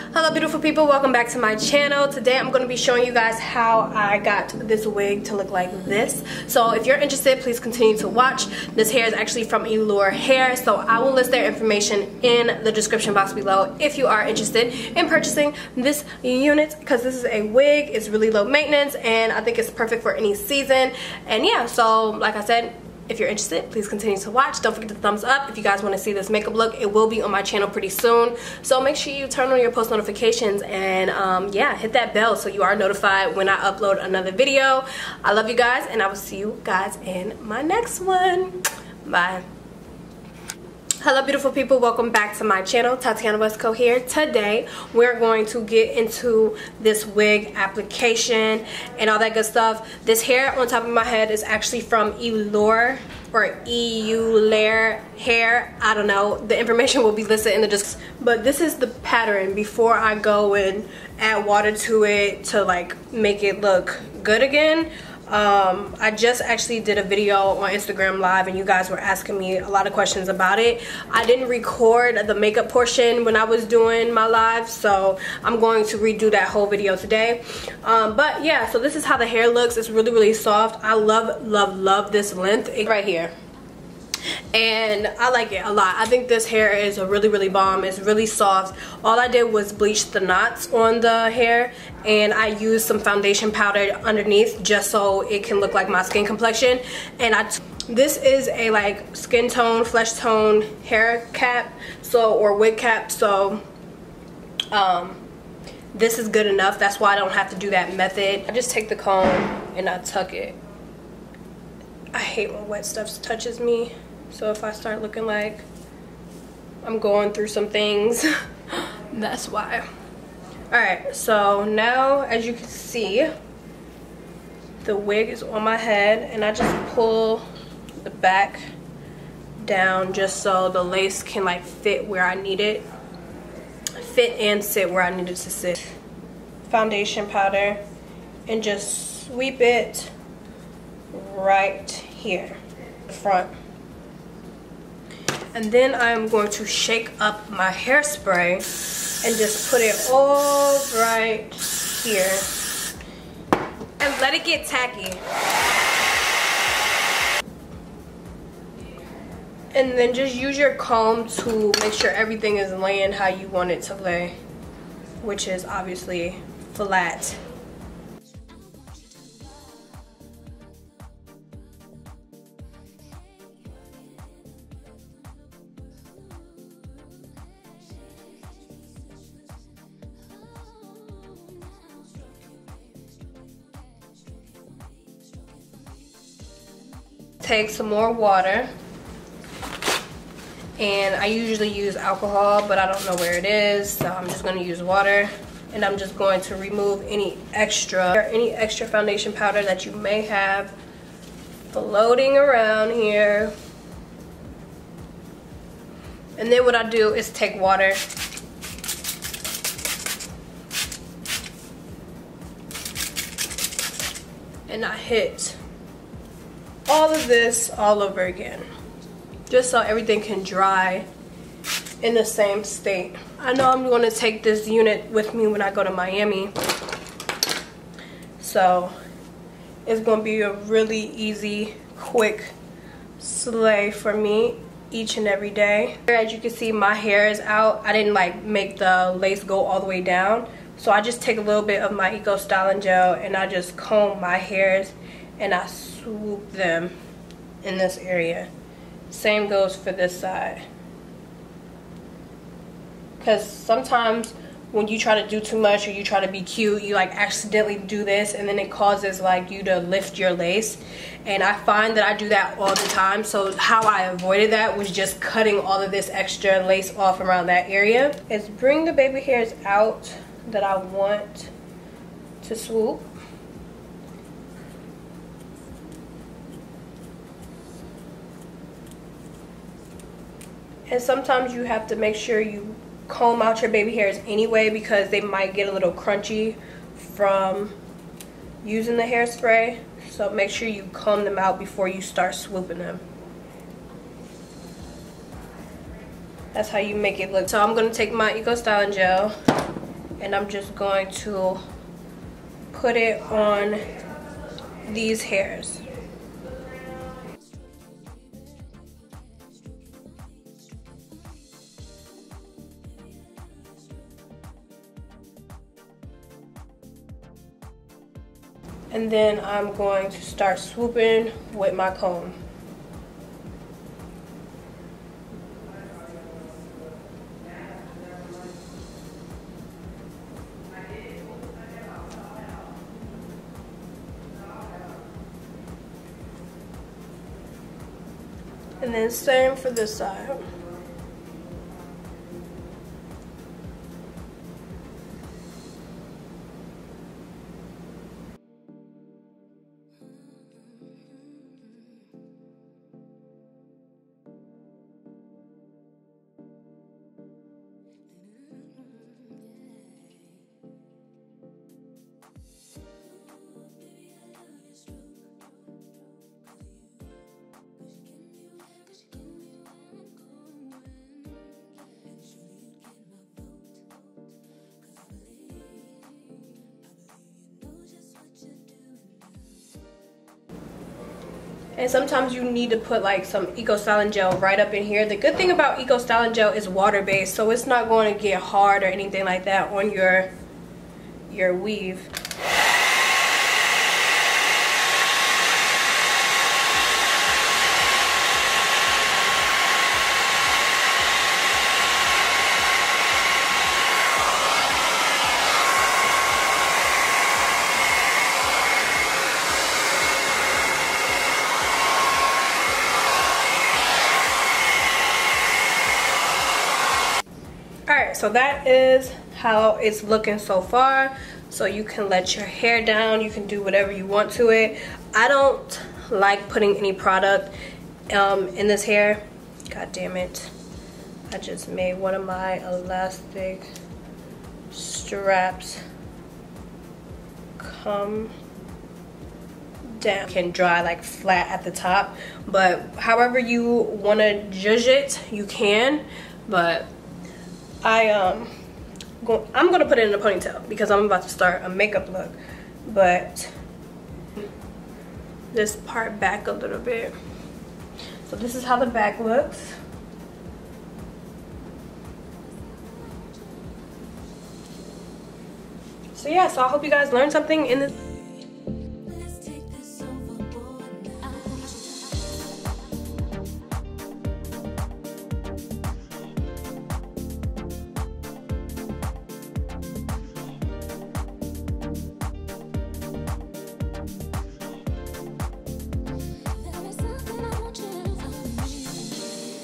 Hello beautiful people, welcome back to my channel. Today I'm going to be showing you guys how I got this wig to look like this. So if you're interested, please continue to watch. This hair is actually from Eullair hair, so I will list their information in the description box below if you are interested in purchasing this unit, because this is a wig. It's really low maintenance and I think it's perfect for any season. And yeah, so like I said, if you're interested, please continue to watch. Don't forget to thumbs up if you guys want to see this makeup look. It will be on my channel pretty soon, so make sure you turn on your post notifications and yeah, hit that bell so you are notified when I upload another video. I love you guys and I will see you guys in my next one. Bye. Hello beautiful people, welcome back to my channel. Tatiana Westco here. Today we're going to get into this wig application and all that good stuff. This hair on top of my head is actually from Eullair or Eullair hair. I don't know, the information will be listed in the description. But this is the pattern before I go and add water to it to like make it look good again. I just actually did a video on Instagram live and you guys were asking me a lot of questions about it. I didn't record the makeup portion when I was doing my live, so I'm going to redo that whole video today. But yeah, so this is how the hair looks. It's really soft. I love this length right here, and I like it a lot. I think this hair is a really bomb. It's really soft. All I did was bleach the knots on the hair and I used some foundation powder underneath just so it can look like my skin complexion. And this is a like skin tone, flesh tone hair cap, so, or wig cap, so this is good enough. That's why I don't have to do that method. I just take the comb and I tuck it. I hate when wet stuff touches me, so if I start looking like I'm going through some things, that's why. Alright, so now as you can see, the wig is on my head and I just pull the back down just so the lace can like fit where I need it. Fit and sit where I need it to sit. Foundation powder and just sweep it right here, front. And then I'm going to shake up my hairspray and just put it all right here and let it get tacky. And then just use your comb to make sure everything is laying how you want it to lay, which is obviously flat. Take some more water, and I usually use alcohol but I don't know where it is, so I'm just going to use water, and I'm just going to remove any extra foundation powder that you may have floating around here. And then what I do is take water and I hit all of this all over again, just so everything can dry in the same state. I know I'm going to take this unit with me when I go to Miami, so it's going to be a really easy, quick slay for me each and every day. As you can see, my hair is out. I didn't like make the lace go all the way down, so I just take a little bit of my Eco Styling Gel and I just comb my hairs and I swoop them in this area. Same goes for this side. Because sometimes when you try to do too much or you try to be cute, you like accidentally do this and then it causes like you to lift your lace. And I find that I do that all the time. So how I avoided that was just cutting all of this extra lace off around that area. Is bring the baby hairs out that I want to swoop. And sometimes you have to make sure you comb out your baby hairs anyway, because they might get a little crunchy from using the hairspray. So make sure you comb them out before you start swooping them. That's how you make it look. So I'm going to take my Eco Styling Gel and I'm just going to put it on these hairs. And then I'm going to start swooping with my comb. And then same for this side. And sometimes you need to put like some Eco Styling Gel right up in here. The good thing about Eco Styling Gel is water-based, so it's not going to get hard or anything like that on your weave. Alright, so that is how it's looking so far. So you can let your hair down, you can do whatever you want to it. I don't like putting any product in this hair. God damn it. I just made one of my elastic straps come down. It can dry like flat at the top, but however you want to zhuzh it, you can. But I'm gonna put it in a ponytail because I'm about to start a makeup look. But this part back a little bit. So this is how the back looks. So yeah, so I hope you guys learned something in this.